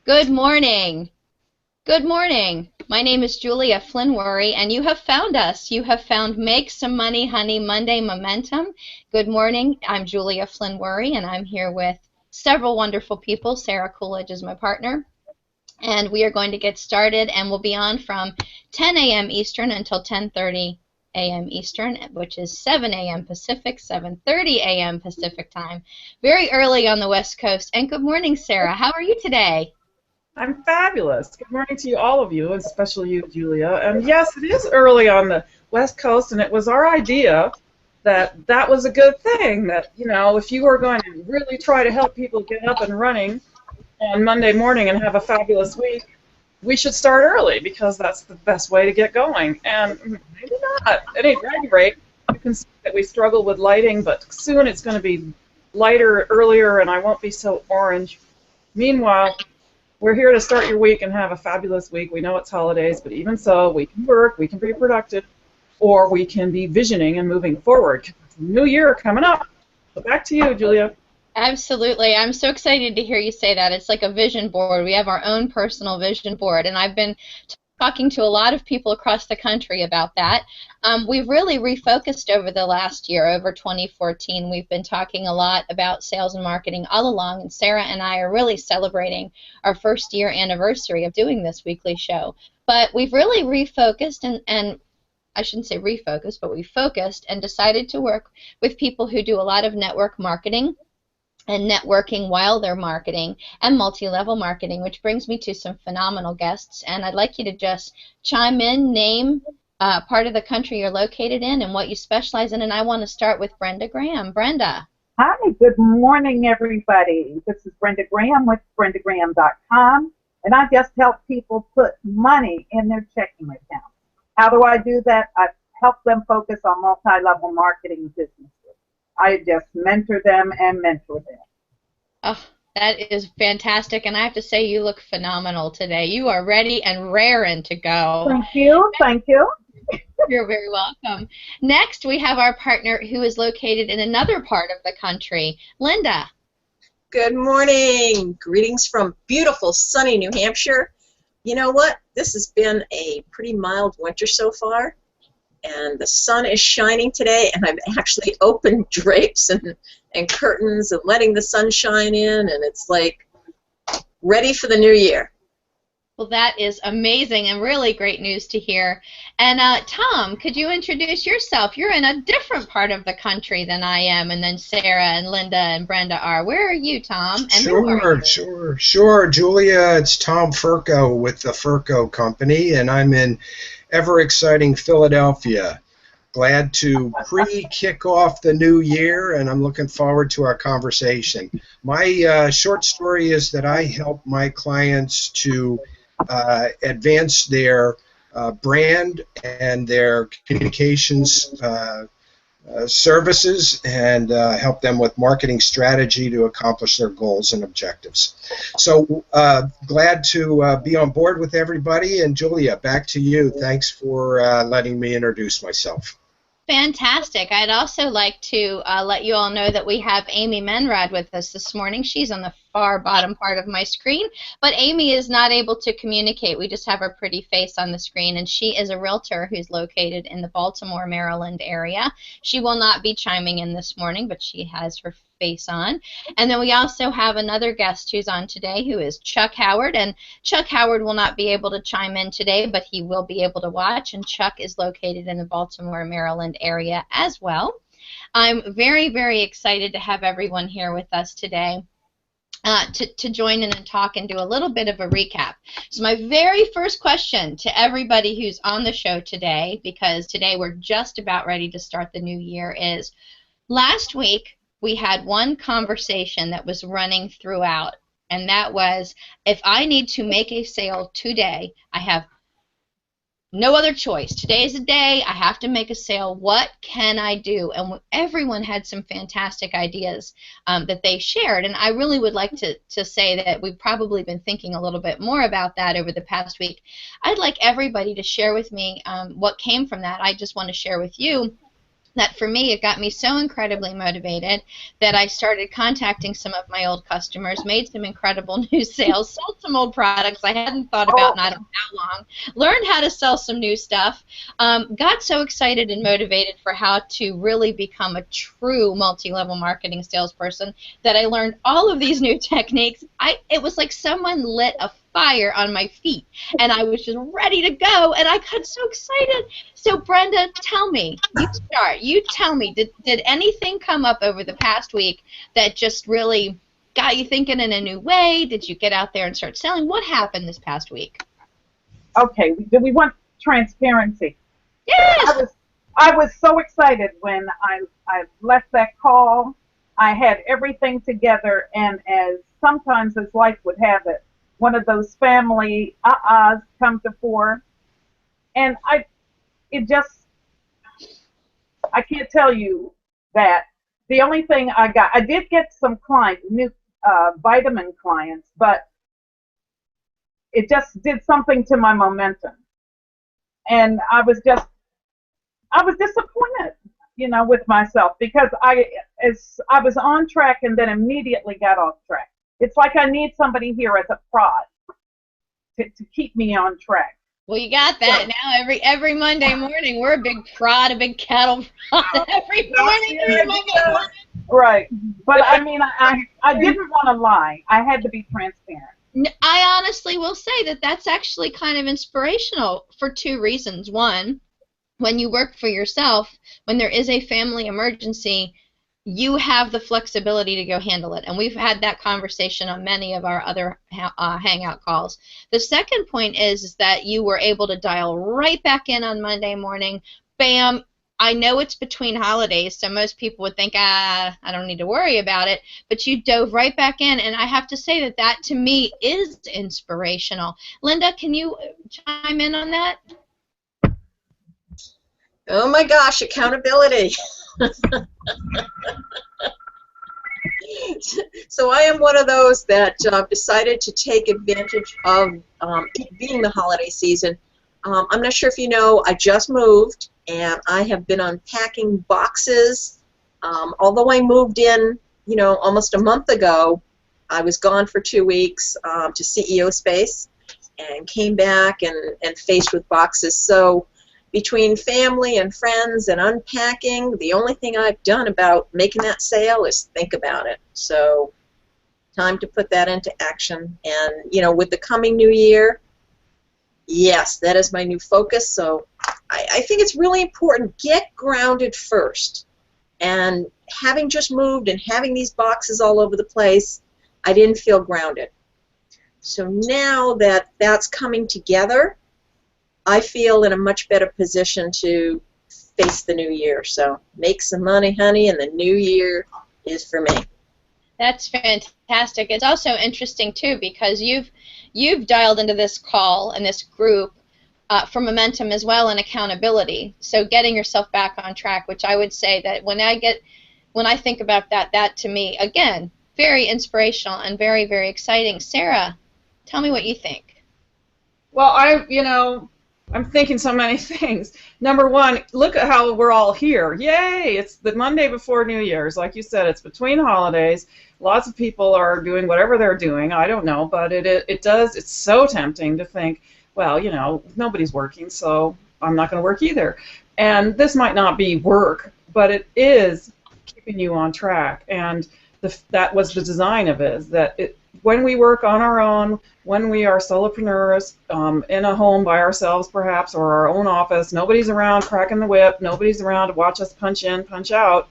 Good morning. Good morning. My name is Julia Flinworry, and you have found us. You have found Make Some Money, Honey Monday Momentum. Good morning. I'm Julia Flinworry, and I'm here with several wonderful people. Sarah Coolidge is my partner, and we are going to get started, and we'll be on from 10 a.m. Eastern until 10:30 a.m. Eastern, which is 7 a.m. Pacific, 7:30 a.m. Pacific time. Very early on the West Coast. And good morning, Sarah. How are you today? I'm fabulous. Good morning to you, all of you, especially you, Julia. And yes, it is early on the West Coast, and it was our idea that that was a good thing, that, if you were going to really try to help people get up and running on Monday morning and have a fabulous week, we should start early because that's the best way to get going. And maybe not. At any rate, you can see that we struggle with lighting, but soon it's going to be lighter earlier, and I won't be so orange. Meanwhile, we're here to start your week and have a fabulous week. We know it's holidays, but even so, we can work, we can be productive, or we can be visioning and moving forward. New year coming up. So back to you, Julia. Absolutely. I'm so excited to hear you say that. It's like a vision board. We have our own personal vision board, and I've been talking to a lot of people across the country about that. We've really refocused over the last year, over 2014. We've been talking a lot about sales and marketing all along, and Sarah and I are really celebrating our first year anniversary of doing this weekly show. But we've really refocused, and I shouldn't say refocused, but we focused and decided to work with people who do a lot of network marketing and networking while they're marketing, and multi-level marketing, which brings me to some phenomenal guests. And I'd like you to just chime in, name part of the country you're located in and what you specialize in. And I want to start with Brenda Graham. Brenda. Hi, good morning, everybody. This is Brenda Graham with BrendaGraham.com, and I just help people put money in their checking account. How do I do that? I help them focus on multi-level marketing businesses. I just mentor them and mentor them. Oh, that is fantastic, and I have to say you look phenomenal today. You are ready and raring to go. Thank you. Thank you. You're very welcome. Next, we have our partner who is located in another part of the country, Linda. Good morning. Greetings from beautiful, sunny New Hampshire. You know what? This has been a pretty mild winter so far, and the sun is shining today, and I've actually opened drapes and curtains and letting the sun shine in, and it's like ready for the new year. Well, that is amazing and really great news to hear. And Tom, could you introduce yourself? You're in a different part of the country than I am, and then Sarah and Linda and Brenda are. Where are you, Tom? And Sure, Julia. It's Tom Furco with the Furco Company, and I'm in ever-exciting Philadelphia. Glad to pre-kick off the new year, and I'm looking forward to our conversation. My short story is that I help my clients to advance their brand and their communications services, and help them with marketing strategy to accomplish their goals and objectives. So glad to be on board with everybody. And Julia, back to you. Thanks for letting me introduce myself. Fantastic. I'd also like to let you all know that we have Amy Menrad with us this morning. She's on the far bottom part of my screen, but Amy is not able to communicate. We just have her pretty face on the screen, and she is a realtor who's located in the Baltimore, Maryland area. She will not be chiming in this morning, but she has her face on. And then we also have another guest who's on today, who is Chuck Howard, and Chuck Howard will not be able to chime in today, but he will be able to watch, and Chuck is located in the Baltimore, Maryland area as well. I'm very, very excited to have everyone here with us today. To join in and talk and do a little bit of a recap. So my very first question to everybody who's on the show today, because today we're just about ready to start the new year, is last week we had one conversation that was running throughout, and that was, if I need to make a sale today, I have no other choice. Today is the day. I have to make a sale. What can I do? And everyone had some fantastic ideas that they shared. And I really would like to say that we've probably been thinking a little bit more about that over the past week. I'd like everybody to share with me what came from that. I just want to share with you that for me, it got me so incredibly motivated that I started contacting some of my old customers, made some incredible new sales, sold some old products I hadn't thought about in I don't know how long, learned how to sell some new stuff, got so excited and motivated for how to really become a true multi-level marketing salesperson that I learned all of these new techniques. It was like someone lit a fire on my feet, and I was just ready to go, and I got so excited. So Brenda, tell me, you tell me, did anything come up over the past week that just really got you thinking in a new way? Did you get out there and start selling? What happened this past week? Okay, do we want transparency? Yes! I was so excited when I left that call. I had everything together, and as sometimes as life would have it, one of those family come to fore, and I can't tell you that. The only thing I did get some new vitamin clients, but it just did something to my momentum, and I was disappointed, with myself, because I was on track and then immediately got off track. It's like I need somebody here as a prod to keep me on track. Well, you got that now. Every Monday morning, we're a big prod, a big cattle prod. Every morning. Right. But I mean, I didn't want to lie. I had to be transparent. I honestly will say that that's actually kind of inspirational for two reasons. One, when you work for yourself, when there is a family emergency, you have the flexibility to go handle it. And we've had that conversation on many of our other Hangout calls. The second point is that you were able to dial right back in on Monday morning. Bam. I know it's between holidays, so most people would think, I don't need to worry about it. But you dove right back in, and I have to say that to me is inspirational. Linda, can you chime in on that? Oh my gosh, accountability. So I am one of those that decided to take advantage of it being the holiday season. I'm not sure if you know, I just moved, and I have been unpacking boxes. Although I moved in, almost a month ago, I was gone for 2 weeks to CEO space and came back and faced with boxes. So between family and friends and unpacking, the only thing I've done about making that sale is think about it. So time to put that into action. And, with the coming new year, yes, that is my new focus. So I think it's really important. Get grounded first. And having just moved and having these boxes all over the place, I didn't feel grounded. So now that that's coming together, I feel in a much better position to face the new year. So make some money, honey, and the new year is for me. That's fantastic. It's also interesting too, because you've dialed into this call and this group for momentum as well, and accountability. So getting yourself back on track, which I would say that when I think about that to me, again, very inspirational and very, very exciting. Sarah, tell me what you think. Well, I'm thinking so many things. Number one, look at how we're all here. Yay! It's the Monday before New Year's. Like you said, it's between holidays. Lots of people are doing whatever they're doing. I don't know, but it's so tempting to think, well, nobody's working, so I'm not going to work either. And this might not be work, but it is keeping you on track. And that was the design of it, is that when we work on our own, when we are solopreneurs in a home by ourselves perhaps, or our own office, nobody's around cracking the whip, nobody's around to watch us punch in, punch out,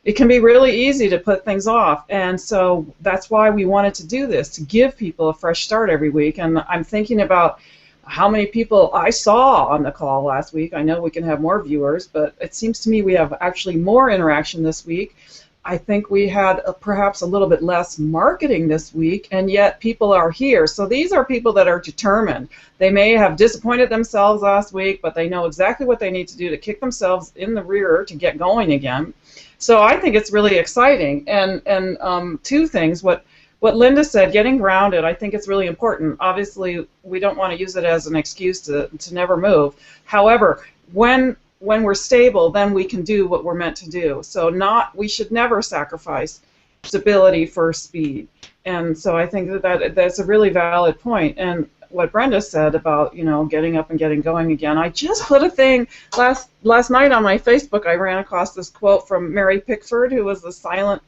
it can be really easy to put things off. And so that's why we wanted to do this, to give people a fresh start every week. And I'm thinking about how many people I saw on the call last week. I know we can have more viewers, but it seems to me we have actually more interaction this week. I think we had perhaps a little bit less marketing this week, and yet people are here. So these are people that are determined. They may have disappointed themselves last week, but they know exactly what they need to do to kick themselves in the rear to get going again. So I think it's really exciting. And two things. What Linda said, getting grounded, I think it's really important. Obviously, we don't want to use it as an excuse to never move. However, when when we're stable, then we can do what we're meant to do. So we should never sacrifice stability for speed. And so I think that's a really valid point. And what Brenda said about, getting up and getting going again. I just put a thing last night on my Facebook. I ran across this quote from Mary Pickford, who was the silent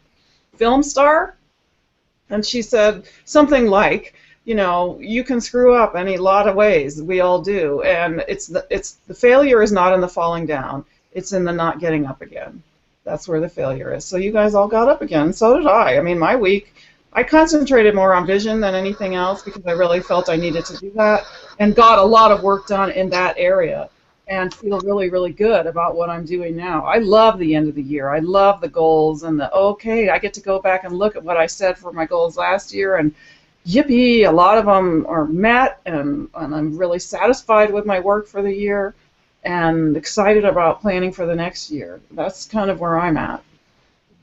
film star. And she said something like, you can screw up any lot of ways. We all do. And the failure is not in the falling down. It's in the not getting up again. That's where the failure is. So you guys all got up again. So did I. I mean, my week, I concentrated more on vision than anything else because I really felt I needed to do that and got a lot of work done in that area and feel really, really good about what I'm doing now. I love the end of the year. I love the goals and I get to go back and look at what I said for my goals last year, and yippee, a lot of them are met, and I'm really satisfied with my work for the year and excited about planning for the next year. That's kind of where I'm at.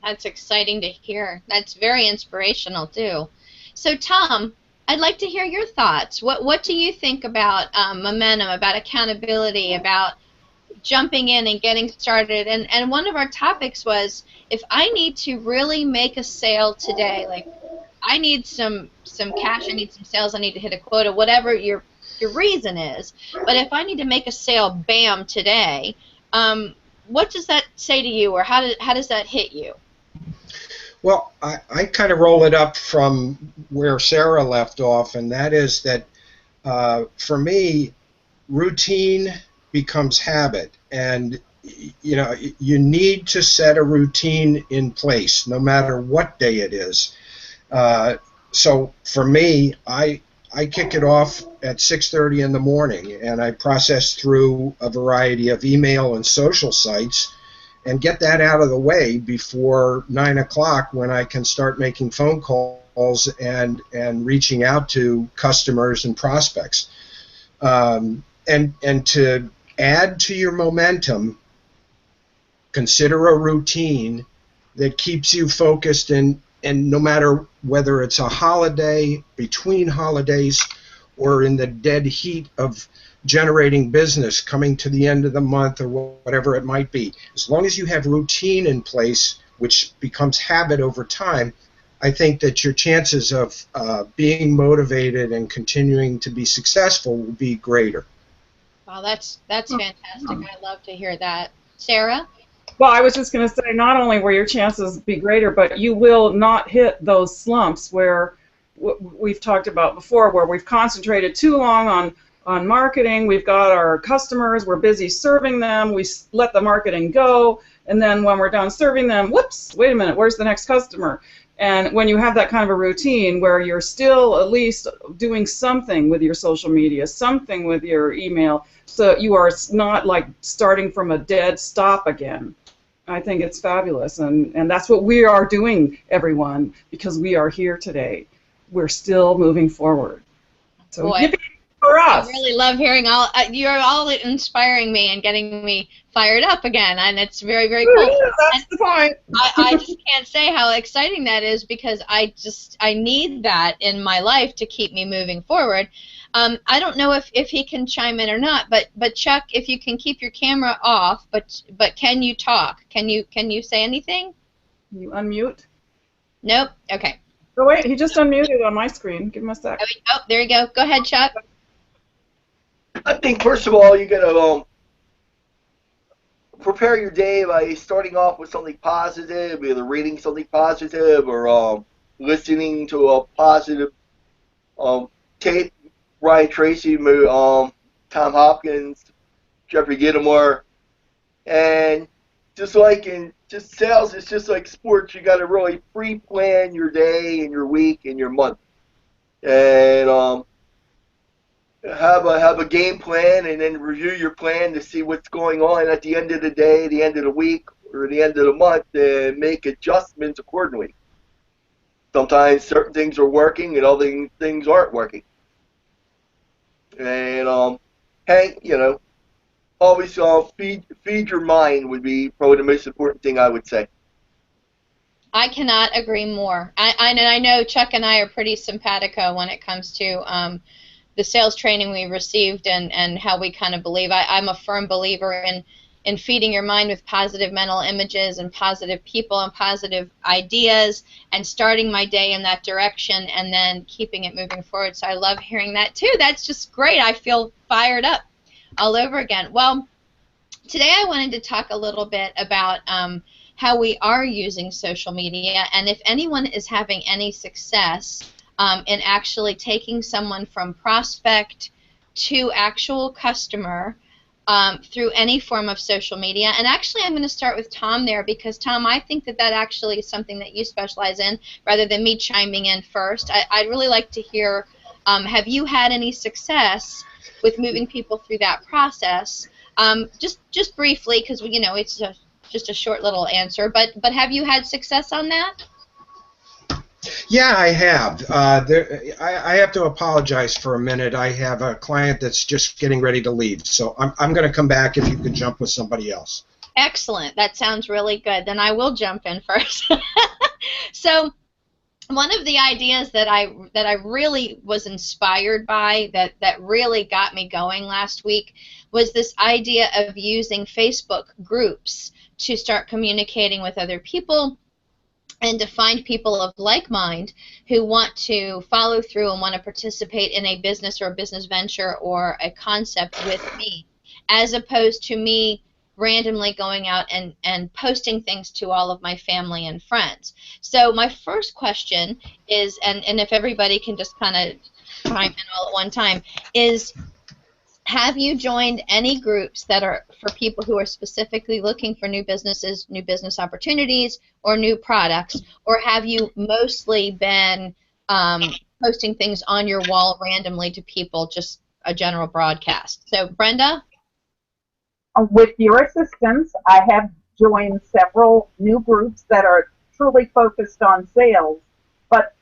That's exciting to hear. That's very inspirational, too. So, Tom, I'd like to hear your thoughts. What do you think about momentum, about accountability, about jumping in and getting started? And one of our topics was, if I need to really make a sale today, like I need some cash, I need some sales, I need to hit a quota, whatever your reason is. But if I need to make a sale, bam, today, what does that say to you, or how does that hit you? Well, I kind of roll it up from where Sarah left off, and that is that for me, routine becomes habit, and you need to set a routine in place no matter what day it is. So for me, I kick it off at 6:30 in the morning, and I process through a variety of email and social sites and get that out of the way before 9 o'clock, when I can start making phone calls and reaching out to customers and prospects. And to add to your momentum, consider a routine that keeps you focused, and no matter whether it's a holiday, between holidays, or in the dead heat of generating business, coming to the end of the month, or whatever it might be. As long as you have routine in place, which becomes habit over time, I think that your chances of being motivated and continuing to be successful will be greater. Wow, that's fantastic. I love to hear that. Sarah? Well, I was just going to say, not only will your chances be greater, but you will not hit those slumps where we've talked about before, where we've concentrated too long on marketing. We've got our customers, we're busy serving them, we let the marketing go, and then when we're done serving them, whoops, wait a minute, where's the next customer? And when you have that kind of a routine where you're still at least doing something with your social media, something with your email, so you are not like starting from a dead stop again, I think it's fabulous. And that's what we are doing, everyone, because we are here today. We're still moving forward. So Boy, for us. I really love hearing you're all inspiring me and getting me fired up again, and it's very, very cool. That's the point. I just can't say how exciting that is, because I need that in my life to keep me moving forward. I don't know if he can chime in or not, but Chuck, if you can keep your camera off, but can you talk? Can you say anything? Can you unmute? Nope. Okay. Oh wait, he just unmuted on my screen. Give him a sec. Oh, there you go. Go ahead, Chuck. I think first of all, you gotta prepare your day by starting off with something positive, either reading something positive or listening to a positive tape. Ryan Tracy, Tom Hopkins, Jeffrey Gittimore, and just sales, it's just like sports. You got to really pre-plan your day and your week and your month, and have a game plan, and then review your plan to see what's going on at the end of the day, the end of the week, or the end of the month, and make adjustments accordingly. Sometimes certain things are working and other things aren't working. And always feed your mind would be probably the most important thing I would say. I cannot agree more. I know Chuck and I are pretty simpatico when it comes to the sales training we received and how we kind of believe. I'm a firm believer in in feeding your mind with positive mental images and positive people and positive ideas and starting my day in that direction and then keeping it moving forward. So I love hearing that too. That's just great. I feel fired up all over again. Well, today I wanted to talk a little bit about how we are using social media, and if anyone is having any success in actually taking someone from prospect to actual customer through any form of social media. And actually I'm going to start with Tom there, because Tom, I think that that actually is something that you specialize in rather than me chiming in first. I'd really like to hear, have you had any success with moving people through that process? Just briefly, because it's just a short little answer, but have you had success on that? Yeah, I have. I have to apologize for a minute. I have a client that's just getting ready to leave, so I'm going to come back if you could jump with somebody else. Excellent. That sounds really good. Then I will jump in first. So one of the ideas that I really was inspired by, that really got me going last week, was this idea of using Facebook groups to start communicating with other people and to find people of like mind who want to follow through and want to participate in a business or a business venture or a concept with me, as opposed to me randomly going out and posting things to all of my family and friends. So my first question is, and if everybody can just kind of chime in all at one time, is have you joined any groups that are for people who are specifically looking for new businesses, new business opportunities, or new products, or have you mostly been posting things on your wall randomly to people, just a general broadcast? So, Brenda? With your assistance, I have joined several new groups that are truly focused on sales, but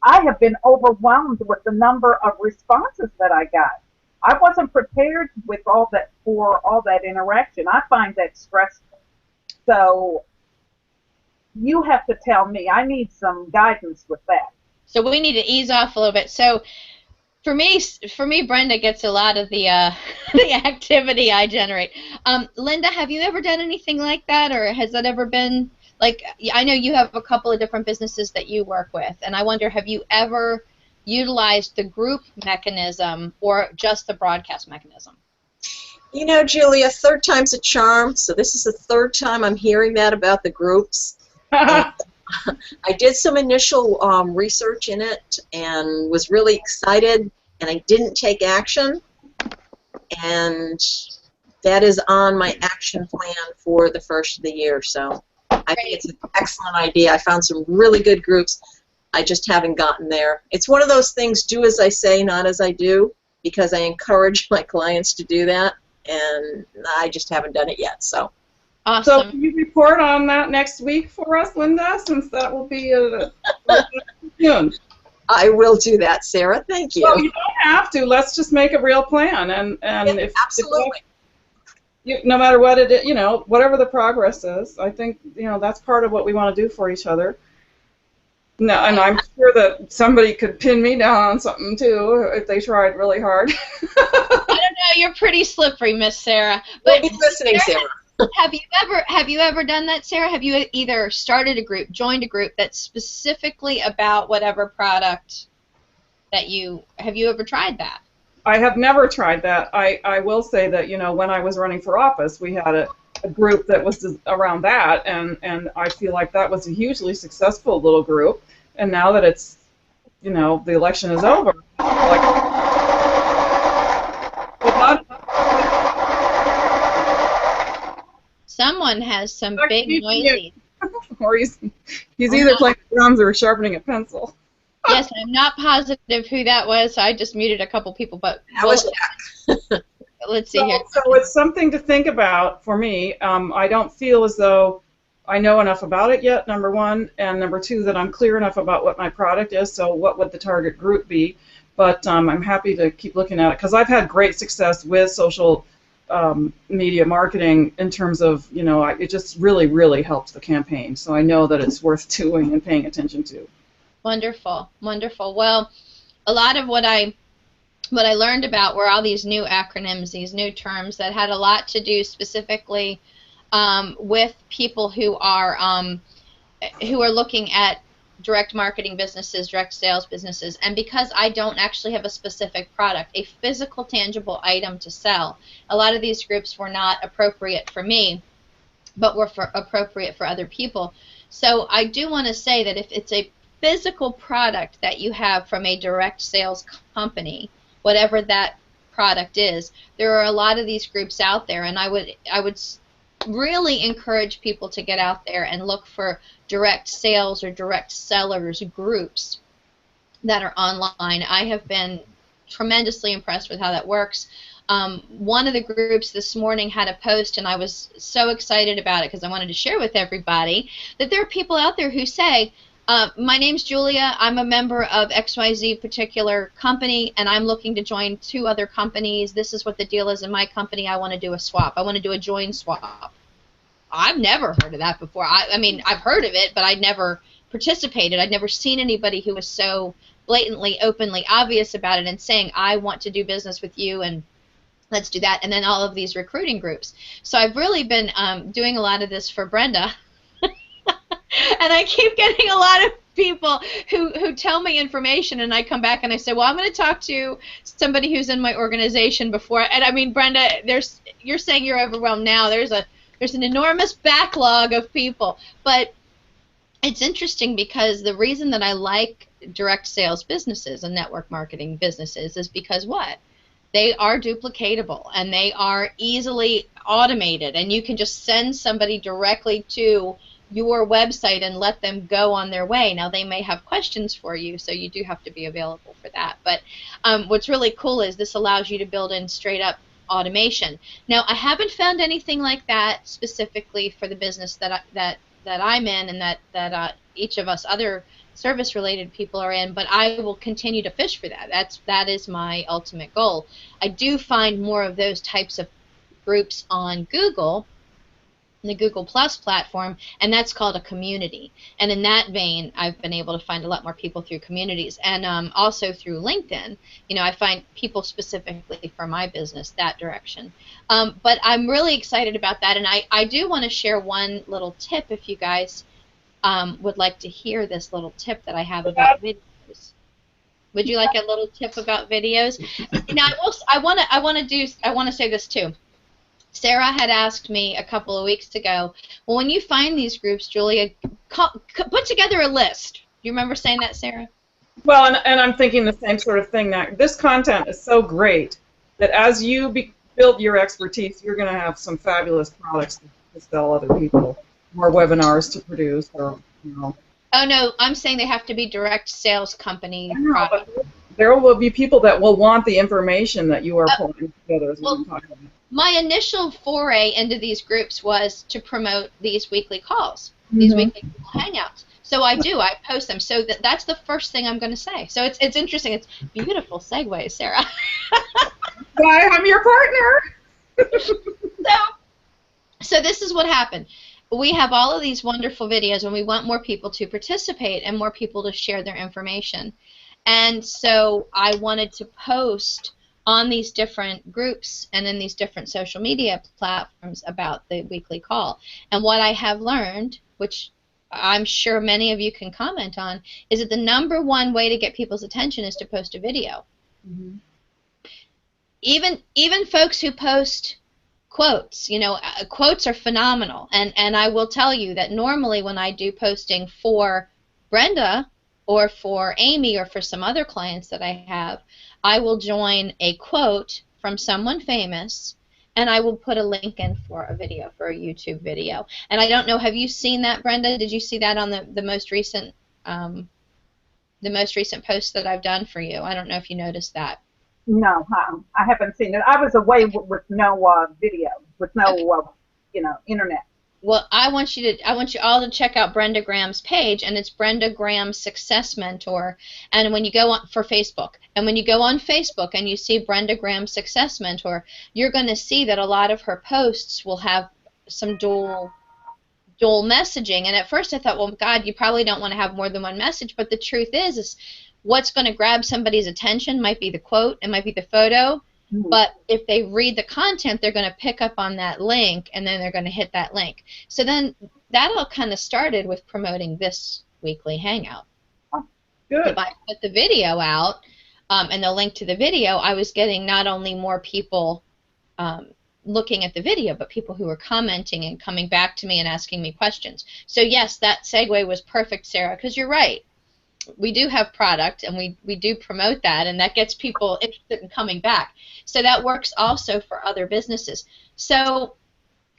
I have been overwhelmed with the number of responses that I got. I wasn't prepared with all that interaction. I find that stressful. So you have to tell me. I need some guidance with that. So we need to ease off a little bit. So for me, Brenda gets a lot of the the activity I generate. Linda, have you ever done anything like that, or has that ever been like? I know you have a couple of different businesses that you work with, and I wonder, have you ever utilized the group mechanism or just the broadcast mechanism? You know, Julia, third time's a charm, so this is the third time I'm hearing that about the groups. I did some initial research in it and was really excited, and I didn't take action, and that is on my action plan for the first of the year. So I think it's an excellent idea. I found some really good groups. I just haven't gotten there. It's one of those things, do as I say, not as I do, because I encourage my clients to do that, and I just haven't done it yet. So. Awesome. So can you report on that next week for us, Linda, since that will be June? I will do that, Sarah. Thank you. Well, you don't have to. Let's just make a real plan, and Yeah, if absolutely. no matter what it is, whatever the progress is, I think that's part of what we want to do for each other. No, and I'm sure that somebody could pin me down on something too if they tried really hard. I don't know. You're pretty slippery, Miss Sarah. But We'll be listening, Sarah. Have you ever done that, Sarah? Have you either started a group, joined a group that's specifically about whatever product that have you ever tried that? I have never tried that. I will say that when I was running for office, we had a group that was around that, and I feel like that was a hugely successful little group. And now that it's the election is over, Someone has some big noises. Or he's either playing drums or sharpening a pencil. Yes, I'm not positive who that was, so I just muted a couple people, but That was Jack. Let's see here. So it's something to think about for me. I don't feel as though I know enough about it yet, number one, and number two, that I'm clear enough about what my product is, so what would the target group be. But I'm happy to keep looking at it, because I've had great success with social media marketing in terms of, it just really, really helps the campaign. So I know that it's worth doing and paying attention to. Wonderful, wonderful. Well, a lot of what I what I learned about were all these new acronyms, these new terms that had a lot to do specifically with people who are looking at direct marketing businesses, direct sales businesses. And because I don't actually have a specific product, a physical, tangible item to sell, a lot of these groups were not appropriate for me, but were appropriate for other people. So I do want to say that if it's a physical product that you have from a direct sales company, whatever that product is, there are a lot of these groups out there, and I would really encourage people to get out there and look for direct sales or direct sellers groups that are online. I have been tremendously impressed with how that works. One of the groups this morning had a post, and I was so excited about it because I wanted to share with everybody that there are people out there who say, my name's Julia, I'm a member of XYZ particular company, and I'm looking to join 2 other companies. This is what the deal is in my company. I want to do a swap. I want to do a join swap. I've never heard of that before. I mean, I've heard of it, but I'd never participated. I'd never seen anybody who was so blatantly, openly obvious about it and saying, I want to do business with you, and let's do that. And then all of these recruiting groups. So I've really been doing a lot of this for Brenda. And I keep getting a lot of people who tell me information, and I come back and I say, well, I'm going to talk to somebody who's in my organization before. And I mean, Brenda, you're saying you're overwhelmed now. There's an enormous backlog of people. But it's interesting because the reason that I like direct sales businesses and network marketing businesses is because what? They are duplicatable, and they are easily automated, and you can just send somebody directly to your website and let them go on their way. Now, they may have questions for you, so you do have to be available for that. But what's really cool is this allows you to build in straight-up automation. Now, I haven't found anything like that specifically for the business that I'm in, and that each of us other service-related people are in, but I will continue to fish for that. That is my ultimate goal. I do find more of those types of groups on Google, the Google Plus platform, and that's called a community. And in that vein, I've been able to find a lot more people through communities, and also through LinkedIn. You know, I find people specifically for my business that direction. But I'm really excited about that, and I do want to share one little tip if you guys would like to hear this little tip that I have about videos. Would you like a little tip about videos? Now, I want to say this too. Sarah had asked me a couple of weeks ago, well, when you find these groups, Julia, put together a list. Do you remember saying that, Sarah? Well, and I'm thinking the same sort of thing now. This content is so great that as you build your expertise, you're going to have some fabulous products to sell other people, more webinars to produce, or, you know. Oh, no, I'm saying they have to be direct sales company products. There will be people that will want the information that you are pulling together, as we've been talking about. My initial foray into these groups was to promote these weekly calls, these weekly hangouts. So I post them. So that's the first thing I'm going to say. So it's interesting. It's beautiful segue, Sarah. Why, I'm your partner. So this is what happened. We have all of these wonderful videos, and we want more people to participate and more people to share their information. And so I wanted to post on these different groups and in these different social media platforms about the weekly call. And what I have learned, which I'm sure many of you can comment on, is that the #1 way to get people's attention is to post a video. Mm-hmm. Even folks who post quotes, you know, quotes are phenomenal. And I will tell you that normally when I do posting for Brenda or for Amy or for some other clients that I have, I will join a quote from someone famous, and I will put a link in for a video, for a YouTube video. And I don't know, have you seen that, Brenda? Did you see that on the most recent post that I've done for you? I don't know if you noticed that. No, I haven't seen it. I was away with no video, with no internet. Well, I want you all to check out Brenda Graham's page, and it's Brenda Graham Success Mentor. And when you go on for Facebook, and when you go on Facebook and you see Brenda Graham Success Mentor, you're going to see that a lot of her posts will have some dual messaging. And at first I thought, well, God, you probably don't want to have more than one message. But the truth is what's going to grab somebody's attention might be the quote, it might be the photo, but if they read the content, they're going to pick up on that link, and then they're going to hit that link. So then that all kind of started with promoting this weekly hangout. Oh, good. If I put the video out and the link to the video, I was getting not only more people looking at the video, but people who were commenting and coming back to me and asking me questions. So yes, that segue was perfect, Sarah, because you're right. We do have product, and we do promote that, and that gets people interested in coming back. So that works also for other businesses. So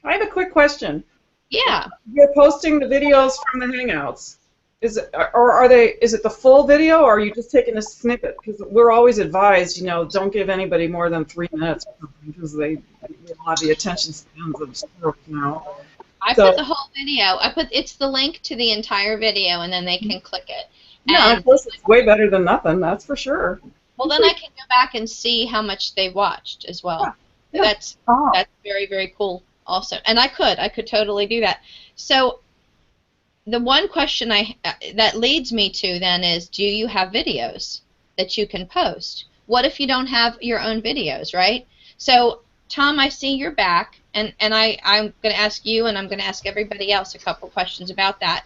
I have a quick question. Yeah. You're posting the videos from the Hangouts. Is it the full video, or are you just taking a snippet? Because we're always advised, don't give anybody more than 3 minutes, because they have the attention spans of squirrels now. I put the whole video. It's the link to the entire video, and then they can click it. Yeah, of course, it's way better than nothing, that's for sure. Well, then I can go back and see how much they watched as well. Yeah. That's very, very cool also. And I could totally do that. So the one question that leads me to then is, do you have videos that you can post? What if you don't have your own videos, right? So, Tom, I see you're back, and I'm going to ask you, and I'm going to ask everybody else a couple questions about that.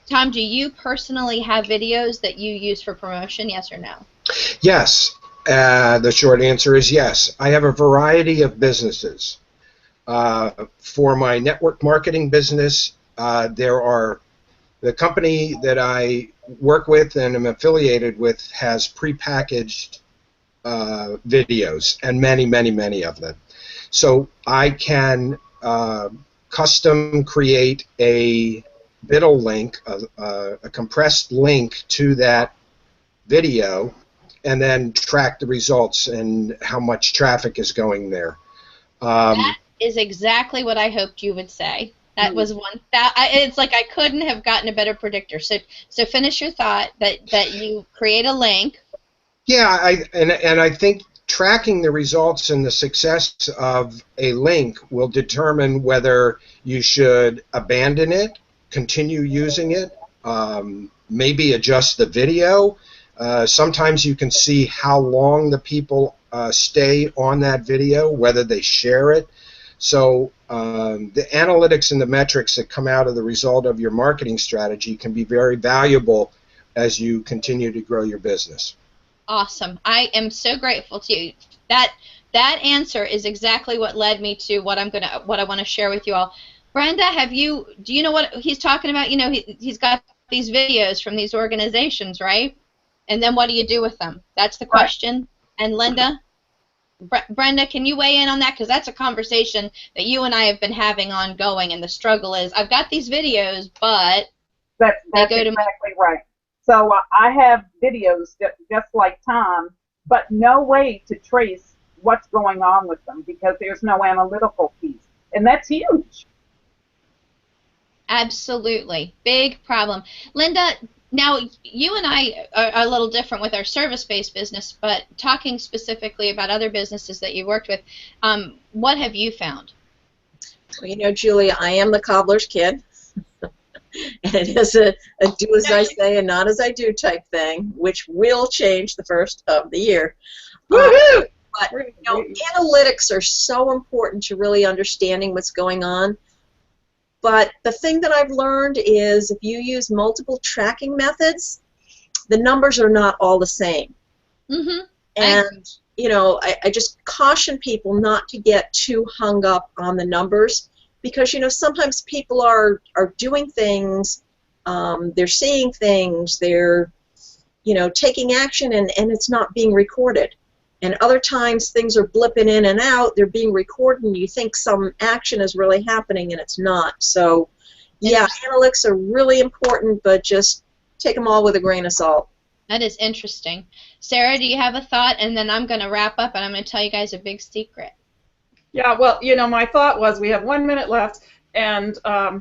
Tom, do you personally have videos that you use for promotion, yes or no? Yes. The short answer is yes. I have a variety of businesses. For my network marketing business, the company that I work with and am affiliated with has prepackaged videos, and many, many, many of them. So I can custom create a Biddle link, a compressed link to that video, and then track the results and how much traffic is going there. That is exactly what I hoped you would say. That was one. It's like I couldn't have gotten a better predictor. So finish your thought that you create a link. Yeah, I think tracking the results and the success of a link will determine whether you should abandon it, continue using it, maybe adjust the video. Sometimes you can see how long the people stay on that video, whether they share it. So the analytics and the metrics that come out of the result of your marketing strategy can be very valuable as you continue to grow your business. Awesome. I am so grateful to you. That answer is exactly what led me to what I want to share with you all. Brenda, do you know what he's talking about? He's got these videos from these organizations, right? And then what do you do with them? That's the question. Right. And Linda? Brenda, can you weigh in on that? Because that's a conversation that you and I have been having ongoing, and the struggle is, I've got these videos, but that's exactly right. So I have videos just like Tom, but no way to trace what's going on with them because there's no analytical piece. And that's huge. Absolutely. Big problem. Linda, now you and I are a little different with our service-based business, but talking specifically about other businesses that you worked with, what have you found? Well, Julia, I am the cobbler's kid. And it is a do as I say and not as I do type thing, which will change the first of the year. Woohoo! But analytics are so important to really understanding what's going on. But the thing that I've learned is if you use multiple tracking methods, the numbers are not all the same. Mm-hmm. And, I just caution people not to get too hung up on the numbers because, sometimes people are doing things, they're seeing things, they're, taking action and it's not being recorded. And other times things are blipping in and out, they're being recorded, and you think some action is really happening and it's not. So, yeah, analytics are really important, but just take them all with a grain of salt. That is interesting. Sarah, do you have a thought? And then I'm going to wrap up, and I'm going to tell you guys a big secret. Yeah, well, my thought was we have 1 minute left, and to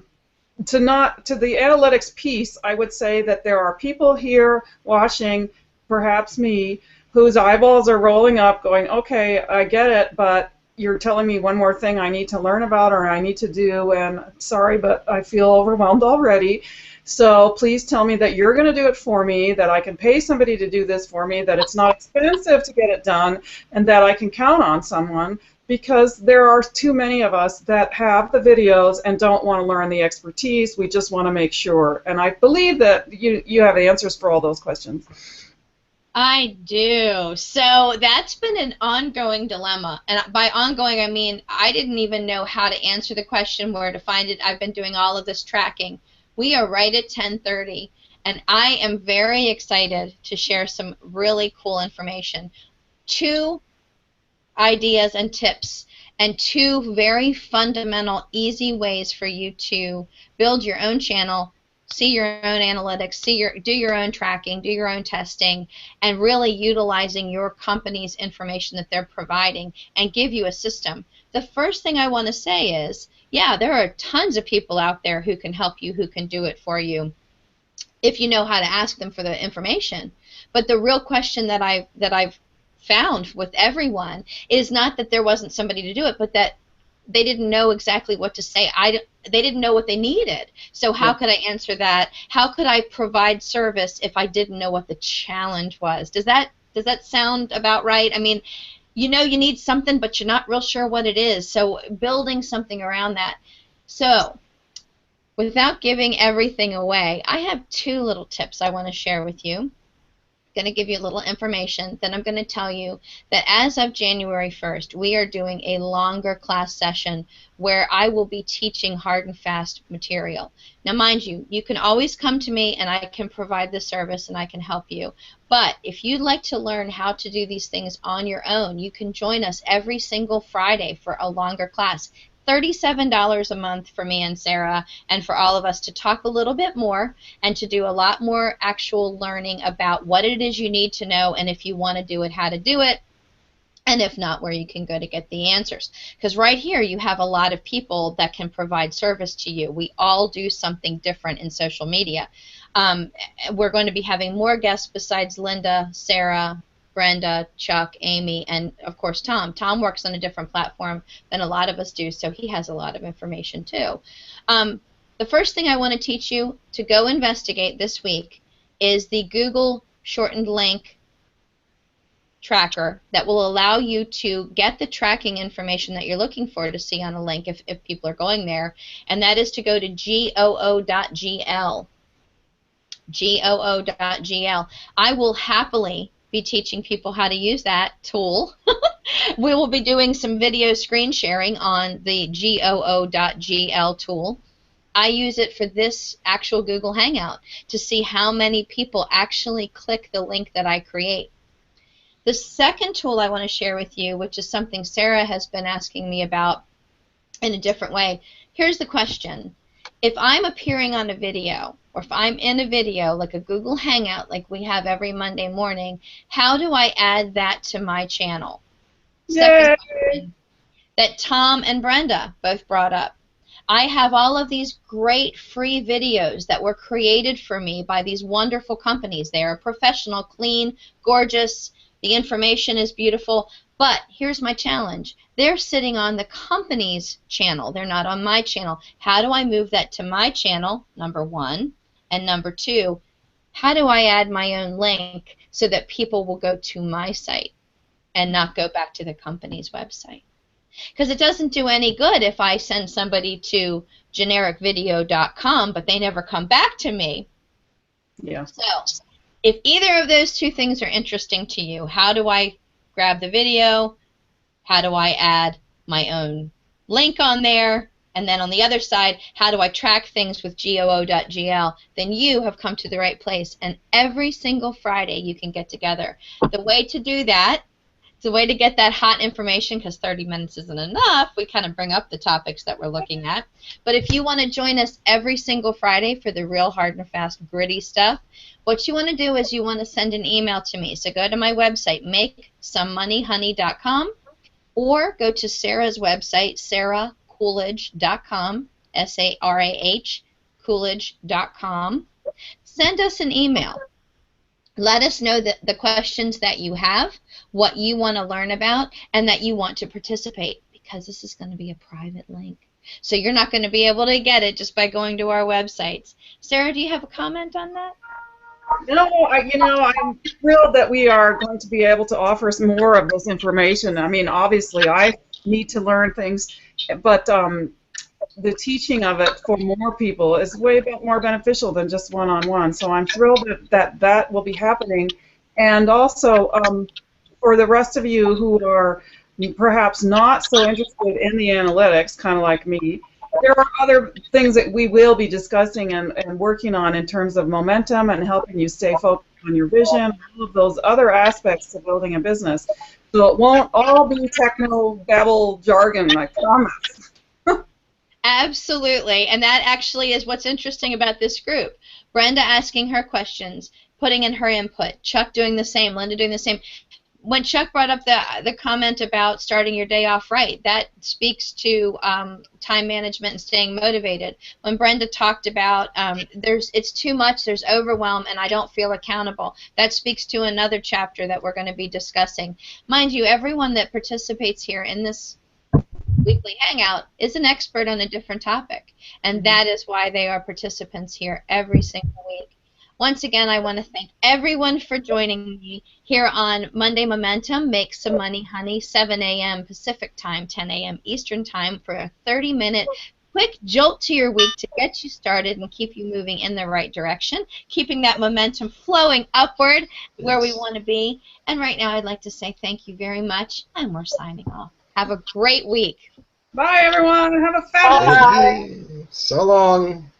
the analytics piece, I would say that there are people here watching, perhaps me, whose eyeballs are rolling up going, okay, I get it, but you're telling me one more thing I need to learn about or I need to do, and sorry, but I feel overwhelmed already. So please tell me that you're going to do it for me, that I can pay somebody to do this for me, that it's not expensive to get it done, and that I can count on someone, because there are too many of us that have the videos and don't want to learn the expertise. We just want to make sure. And I believe that you have answers for all those questions. I do. So that's been an ongoing dilemma. And by ongoing, I mean I didn't even know how to answer the question, where to find it. I've been doing all of this tracking. We are right at 10:30, and I am very excited to share some really cool information. 2 ideas and tips, and 2 very fundamental, easy ways for you to build your own channel, see your own analytics, do your own tracking, do your own testing, and really utilizing your company's information that they're providing and give you a system. The first thing I want to say is, yeah, there are tons of people out there who can help you, who can do it for you, if you know how to ask them for the information. But the real question that I've found with everyone is not that there wasn't somebody to do it, but that they didn't know exactly what to say. They didn't know what they needed. So how could I answer that? How could I provide service if I didn't know what the challenge was? Does that sound about right? I mean, you know you need something, but you're not real sure what it is. So building something around that. So without giving everything away, I have 2 little tips I want to share with you. I'm going to give you a little information. Then I'm going to tell you that as of January 1st, we are doing a longer class session where I will be teaching hard and fast material. Now, mind you, you can always come to me and I can provide the service and I can help you. But if you'd like to learn how to do these things on your own, you can join us every single Friday for a longer class. $37 a month for me and Sarah, and for all of us to talk a little bit more and to do a lot more actual learning about what it is you need to know, and if you want to do it, how to do it, and if not, where you can go to get the answers. Because right here you have a lot of people that can provide service to you. We all do something different in social media. We're going to be having more guests besides Linda, Sarah, Brenda, Chuck, Amy, and of course Tom. Tom works on a different platform than a lot of us do, so he has a lot of information too. The first thing I want to teach you to go investigate this week is the Google shortened link tracker that will allow you to get the tracking information that you're looking for to see on a link if people are going there, and that is to go to goo.gl. goo.gl. I will happily be teaching people how to use that tool. We will be doing some video screen sharing on the goo.gl tool. I use it for this actual Google Hangout to see how many people actually click the link that I create. The second tool I want to share with you, which is something Sarah has been asking me about in a different way. Here's the question. If I'm appearing on a video, or if I'm in a video like a Google Hangout like we have every Monday morning, how do I add that to my channel? Second question that Tom and Brenda both brought up. I have all of these great free videos that were created for me by these wonderful companies. They are professional, clean, gorgeous. The information is beautiful. But here's my challenge. They're sitting on the company's channel. They're not on my channel. How do I move that to my channel, number 1? And number 2, how do I add my own link so that people will go to my site and not go back to the company's website? Because it doesn't do any good if I send somebody to genericvideo.com, but they never come back to me. Yeah. So if either of those 2 things are interesting to you, how do I grab the video? How do I add my own link on there? And then on the other side, how do I track things with goo.gl? Then you have come to the right place. And every single Friday you can get together. The way to do that, the way to get that hot information, because 30 minutes isn't enough, we kind of bring up the topics that we're looking at. But if you want to join us every single Friday for the real hard and fast gritty stuff, what you want to do is you want to send an email to me. So go to my website, makesomemoneyhoney.com, or go to Sarah's website, sarahcoolidge.com, S-A-R-A-H, coolidge.com. Send us an email. Let us know the questions that you have, what you want to learn about, and that you want to participate, because this is going to be a private link. So you're not going to be able to get it just by going to our websites. Sarah, do you have a comment on that? No, I'm thrilled that we are going to be able to offer some more of this information. I mean, obviously, I need to learn things, but the teaching of it for more people is way more beneficial than just one-on-one. So I'm thrilled that will be happening. And also, for the rest of you who are perhaps not so interested in the analytics, kind of like me, there are other things that we will be discussing and working on in terms of momentum and helping you stay focused on your vision, all of those other aspects of building a business. So it won't all be techno babble jargon, I promise. Absolutely, and that actually is what's interesting about this group. Brenda asking her questions, putting in her input, Chuck doing the same, Linda doing the same. When Chuck brought up the comment about starting your day off right, that speaks to time management and staying motivated. When Brenda talked about it's too much, there's overwhelm, and I don't feel accountable, that speaks to another chapter that we're going to be discussing. Mind you, everyone that participates here in this weekly hangout is an expert on a different topic, and that is why they are participants here every single week. Once again, I want to thank everyone for joining me here on Monday Momentum, Make Some Money Honey, 7 a.m. Pacific Time, 10 a.m. Eastern Time, for a 30-minute quick jolt to your week to get you started and keep you moving in the right direction, keeping that momentum flowing upward where we want to be. And right now I'd like to say thank you very much, and we're signing off. Have a great week. Bye, everyone. Have a fabulous day. So long.